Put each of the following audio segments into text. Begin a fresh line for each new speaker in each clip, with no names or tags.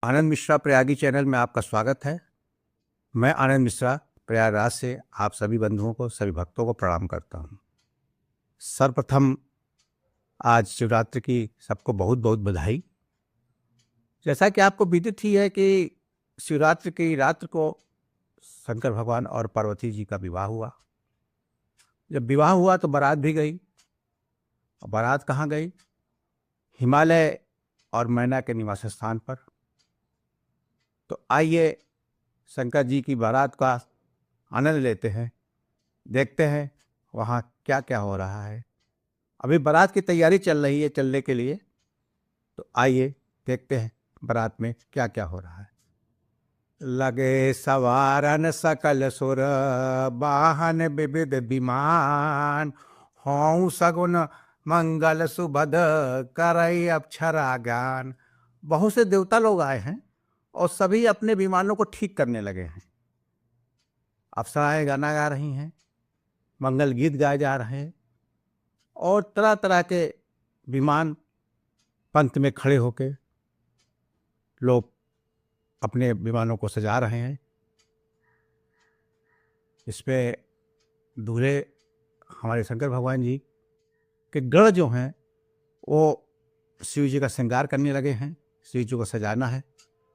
आनंद Mishra प्रयागी channel में आपका स्वागत है। मैं आनंद मिश्रा प्रयागराज से आप सभी बंधुओं को, सभी भक्तों को प्रणाम करता हूँ। सर्वप्रथम आज शिवरात्रि की सबको बहुत बहुत बधाई। जैसा कि आपको विदित ही है कि शिवरात्रि की रात्र को शंकर भगवान और पार्वती जी का विवाह हुआ। जब विवाह हुआ तो बारात भी गई। और बारात कहाँ गई? हिमालय और मैना के निवास स्थान पर। तो आइए शंकर जी की बारात का आनंद लेते हैं, देखते हैं वहाँ क्या क्या हो रहा है। अभी बारात की तैयारी चल रही है चलने के लिए, तो आइए देखते हैं बारात में क्या क्या हो रहा है। लगे सवारन सकल सुर वाहन विविध विमान, हों सगुन मंगल सुभद करई अक्षरा ज्ञान। बहुत से देवता लोग आए हैं और सभी अपने विमानों को ठीक करने लगे हैं। अप्सराएं गाना गा रही हैं, मंगल गीत गाए जा रहे हैं और तरह तरह के विमान पंथ में खड़े होकर लोग अपने विमानों को सजा रहे हैं। इस पे दूल्हे हमारे शंकर भगवान जी के गढ़ जो हैं वो शिव जी का श्रृंगार करने लगे हैं। शिव जी को सजाना है,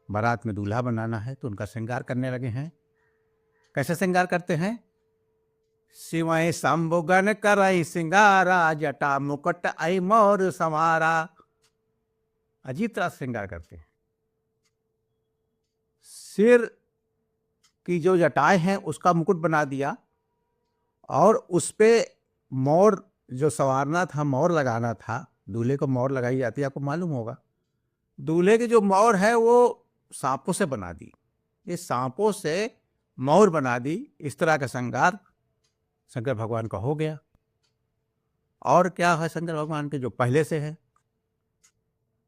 बारात में दूल्हा बनाना है, तो उनका श्रृंगार करने लगे हैं। कैसे श्रृंगार करते हैं? शिवय शंभुगन करई श्रृंगारा, जटा मुकुट आई मोर समारा। अजीब तरह श्रृंगार करते हैं। सिर की जो जटाएं हैं उसका मुकुट बना दिया और उस पे मोर जो संवारना था, मोर लगाना था। दूल्हे को मोर लगाई जाती है, आपको मालूम होगा। दूल्हे की जो मोर है वो सांपों से बना दी। ये सांपों से मोर बना दी। इस तरह का श्रृंगार शंकर भगवान का हो गया। और क्या है शंकर भगवान के जो पहले से है,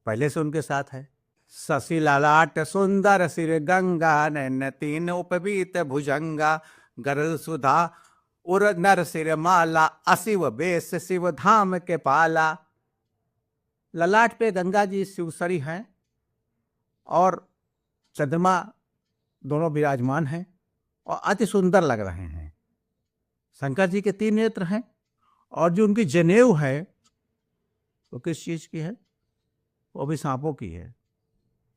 पहले से उनके साथ है। शशि ललाट सुंदर सिर गंगा, नैन तीन उपवीत भुजंगा। गरल सुधा उर नर सिर माला, अशिव बेस शिव धाम के पाला। ललाट पे गंगा जी शिवसरी हैं और चंद्रमा दोनों विराजमान हैं और अति सुंदर लग रहे हैं। शंकर जी के 3 नेत्र हैं और जो उनकी जनेऊ है वो किस चीज की है? वो भी सांपों की है।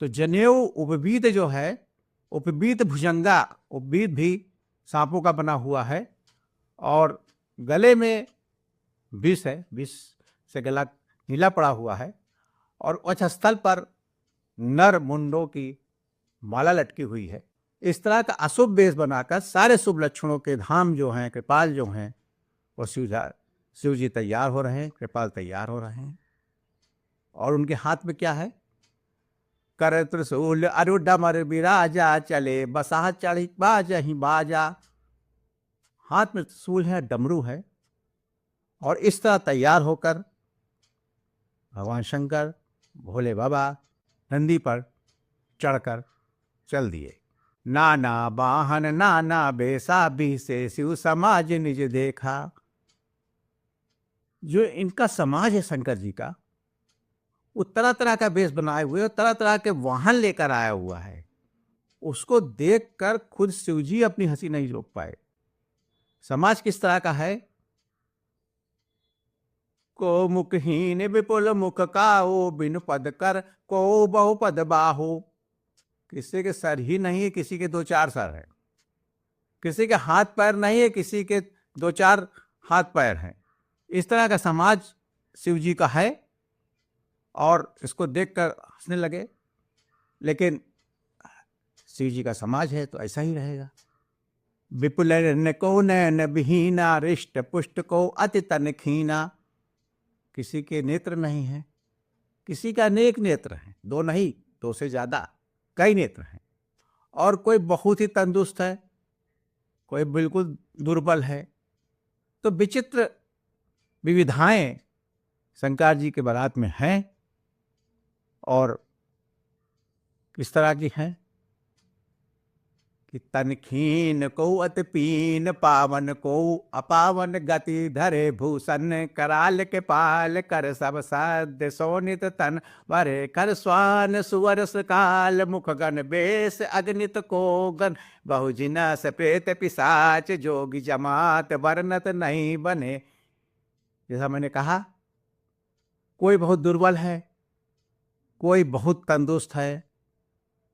तो जनेऊ उपवीत जो है, उपवीत भुजंगा, उपवीत भी सांपों का बना हुआ है और गले में विष है, विष से गला नीला पड़ा हुआ है और वक्षस्थल पर नर मुंडों की माला लटकी हुई है। इस तरह का अशुभ वेश बनाकर सारे शुभ लक्षणों के धाम जो हैं, कृपाल जो हैं, वो शिव जी तैयार हो रहे हैं, कृपाल तैयार हो रहे हैं। और उनके हाथ में क्या है? कर त्रिशूल अरुडमर विराजा, चले बसाह चढ़ी बाजहि बाजा। हाथ में त्रिशूल है, डमरू है और इस तरह तैयार होकर भगवान शंकर, भोले बाबा नंदी पर चढ़कर चल दिए। नाना वाहन नाना बेसा, भी से शिव समाज निज देखा। जो इनका समाज है शंकर जी का, वो तरह तरह का वेश बनाए हुए और तरह तरह के वाहन लेकर आया हुआ है। उसको देखकर खुद शिव जी अपनी हंसी नहीं रोक पाए। समाज किस तरह का है? को मुखहीन विपुल मुख काओ, बिन पद कर को बहु पद बाहो। किसी के सर ही नहीं है, किसी के 2-4 सर है। किसी के हाथ पैर नहीं है, किसी के 2-4 हाथ पैर हैं। इस तरह का समाज शिव जी का है और इसको देखकर हंसने लगे। लेकिन शिव जी का समाज है तो ऐसा ही रहेगा। विपुल को नैन विहीना, रिष्ट पुष्ट को अति तन खीना। किसी के नेत्र नहीं है, किसी का अनेक नेत्र हैं, 2 नहीं, 2 से ज्यादा, कई नेत्र हैं। और कोई बहुत ही तंदुरुस्त है, कोई बिल्कुल दुर्बल है। तो विचित्र विविधाएं शंकर जी के बारात में हैं। और किस तरह की हैं कि तन खीन को अति पीन, पावन को अपावन गति धरे भूषण, कराल के पाल कर सब साध्य सोनित तन वरे, कर स्वान सुवरस काल मुख गण बेस अग्नित को गण, बहुजिना सपेत पिशाच जोगी जमात वर्णत नहीं बने। जैसा मैंने कहा, कोई बहुत दुर्बल है, कोई बहुत तंदुरुस्त है,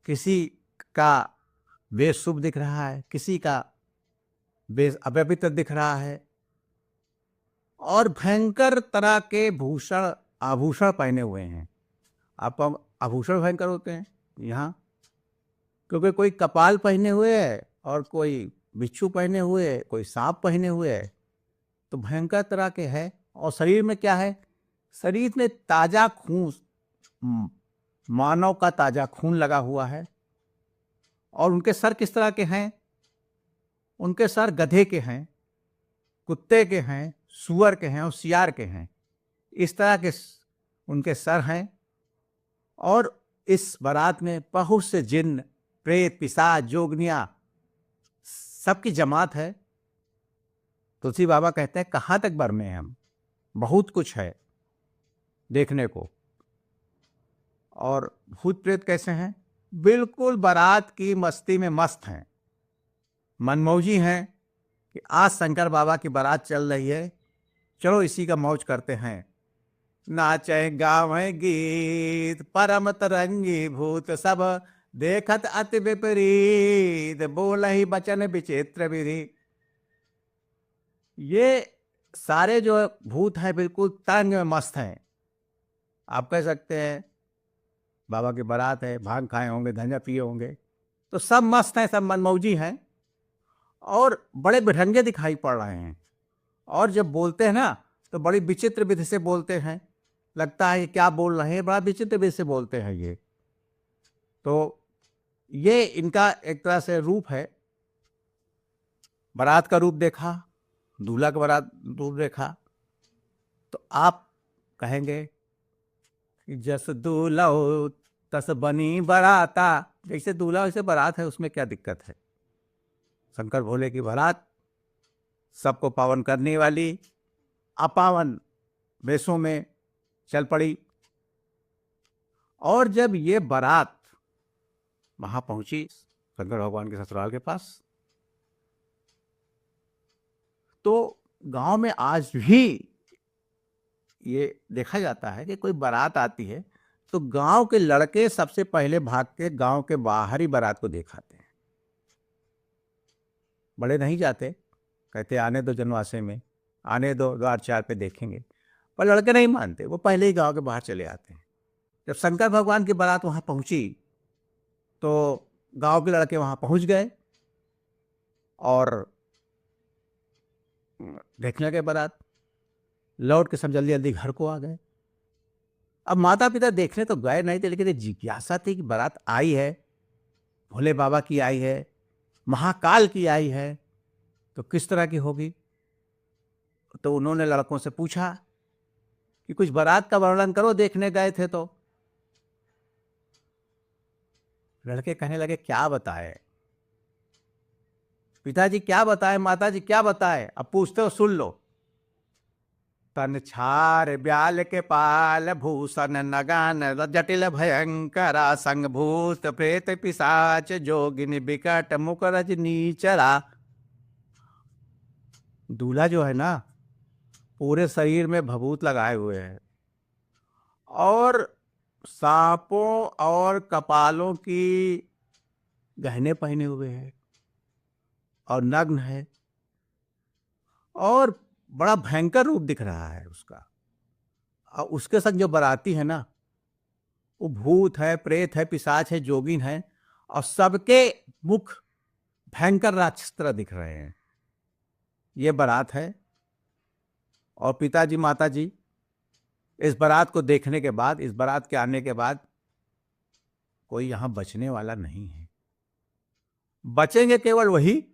किसी का वेश शुभ दिख रहा है, किसी का वेश अपवित्र दिख रहा है, और भयंकर तरह के भूषण आभूषण पहने हुए हैं। आपको आभूषण भयंकर होते हैं यहाँ, क्योंकि कोई कपाल पहने हुए है और कोई बिच्छू पहने हुए है, कोई सांप पहने हुए है, तो भयंकर तरह के है। और शरीर में क्या है? शरीर में ताजा खून, मानव का ताजा खून लगा हुआ है। और उनके सर किस तरह के हैं? उनके सर गधे के हैं, कुत्ते के हैं, सूअर के हैं और सियार के हैं। इस तरह के उनके सर हैं। और इस बारात में बहुत से जिन्न, प्रेत, पिशाच, जोगनियां, सबकी जमात है। तुलसी बाबा कहते हैं कहाँ तक बरमे हम, बहुत कुछ है देखने को। और भूत प्रेत कैसे हैं? बिल्कुल बारात की मस्ती में मस्त हैं, मनमौजी हैं कि आज शंकर बाबा की बारात चल रही है, चलो इसी का मौज करते हैं। नाचे गावे गीत परम तरंगी भूत सब, देखत अति विपरीत बोल ही बचन विचित्र विधि। ये सारे जो भूत हैं बिल्कुल तरंग में मस्त हैं। आप कह सकते हैं बाबा की बारात है, भांग खाए होंगे, धंजा पिए होंगे, तो सब मस्त हैं, सब मनमौजी हैं और बड़े बिरंगे दिखाई पड़ रहे हैं। और जब बोलते हैं ना तो बड़ी विचित्र विधि से बोलते हैं, लगता है ये क्या बोल रहे हैं, बड़ा विचित्र विधि से बोलते हैं ये। तो ये इनका एक तरह से रूप है। बारात का रूप देखा, दूल्हा का बारात रूप देखा, तो आप कहेंगे कि जस दूल्हा हो तस बनी बाराता। जैसे दूल्हा वैसे बारात है, उसमें क्या दिक्कत है? शंकर भोले की बारात सबको पावन करने वाली अपावन वेशों में चल पड़ी। और जब ये बारात वहां पहुंची शंकर भगवान के ससुराल के पास, तो गांव में आज भी ये देखा जाता है कि कोई बारात आती है तो गांव के लड़के सबसे पहले भाग के गांव के बाहर ही बारात को देखाते हैं। बड़े नहीं जाते, कहते आने दो जनवासे में, आने दो, द्वार चार पे देखेंगे। पर लड़के नहीं मानते, वो पहले ही गांव के बाहर चले आते हैं। जब शंकर भगवान की बारात वहां पहुंची तो गांव के लड़के वहां पहुंच गए और देखने के बारात, लौट के सब जल्दी जल्दी घर को आ गए। अब माता पिता देखने तो गए नहीं थे, लेकिन जिज्ञासा थी कि बारात आई है, भोले बाबा की आई है, महाकाल की आई है, तो किस तरह की होगी। तो उन्होंने लड़कों से पूछा कि कुछ बारात का वर्णन करो, देखने गए थे तो। लड़के कहने लगे क्या बताए पिताजी, क्या बताए, माताजी क्या बताए, अब पूछते हो सुन लो। तन छार ब्याल के पाल भूषण नगान जटिल भयंकरा, संग भूत प्रेत पिशाच जोगिनी बिकट मुख रजनी चरा। दूल्हा जो है ना पूरे शरीर में भभूत लगाए हुए है और सांपों और कपालों की गहने पहने हुए हैं और नग्न है और बड़ा भयंकर रूप दिख रहा है उसका। और उसके संग जो बाराती है ना वो भूत है, प्रेत है, पिशाच है, जोगिन है और सबके मुख भयंकर राक्षस तरह दिख रहे हैं। ये बारात है। और पिताजी माताजी इस बारात को देखने के बाद, इस बारात के आने के बाद कोई यहां बचने वाला नहीं है। बचेंगे केवल वही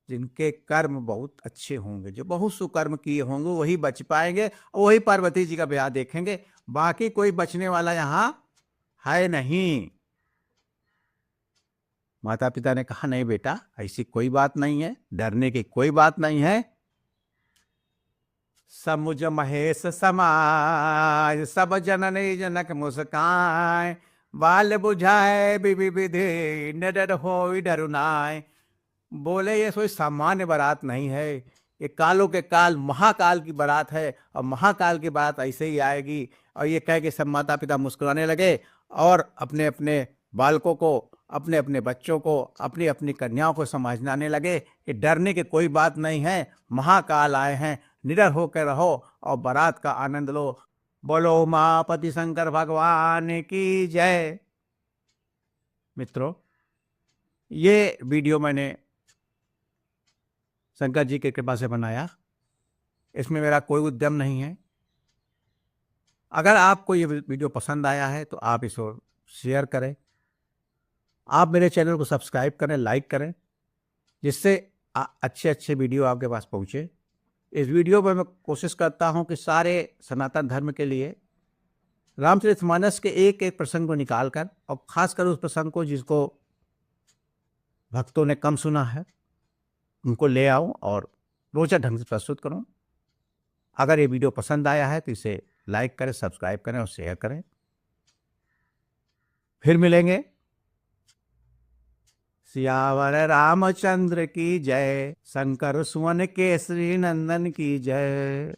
जिनके कर्म बहुत अच्छे होंगे, जो बहुत सुकर्म किए होंगे, वही बच पाएंगे और वही पार्वती जी का ब्याह देखेंगे। बाकी कोई बचने वाला यहां है नहीं। माता पिता ने कहा, नहीं बेटा, ऐसी कोई बात नहीं है, डरने की कोई बात नहीं है। समुझ महेश समाज, सब जननी जनक मुस्कान, बाल बुझाए बिबि विधि, निडर होई डरुनाय। बोले ये कोई सामान्य बारात नहीं है, ये कालों के काल महाकाल की बारात है, और महाकाल की बात ऐसे ही आएगी। और ये कह के सब माता पिता मुस्कुराने लगे और अपने अपने बालकों को, अपने अपने बच्चों को, अपनी अपनी कन्याओं को समझाने लगे कि डरने की कोई बात नहीं है, महाकाल आए हैं, निडर होकर रहो और बारात का आनंद लो। बोलो उमापति शंकर भगवान की जय। मित्रों, ये वीडियो मैंने शंकर जी की कृपा से बनाया, इसमें मेरा कोई उद्यम नहीं है। अगर आपको ये वीडियो पसंद आया है तो आप इसको शेयर करें, आप मेरे चैनल को सब्सक्राइब करें, लाइक करें, जिससे अच्छे अच्छे वीडियो आपके पास पहुँचे। इस वीडियो में मैं कोशिश करता हूँ कि सारे सनातन धर्म के लिए रामचरितमानस के एक एक प्रसंग को निकालकर, और खासकर उस प्रसंग को जिसको भक्तों ने कम सुना है, उनको ले आऊं और रोचक ढंग से प्रस्तुत करूं। अगर ये वीडियो पसंद आया है तो इसे लाइक करें, सब्सक्राइब करें और शेयर करें। फिर मिलेंगे। सियावर रामचंद्र की जय, शंकर सुवन केसरी नंदन की जय।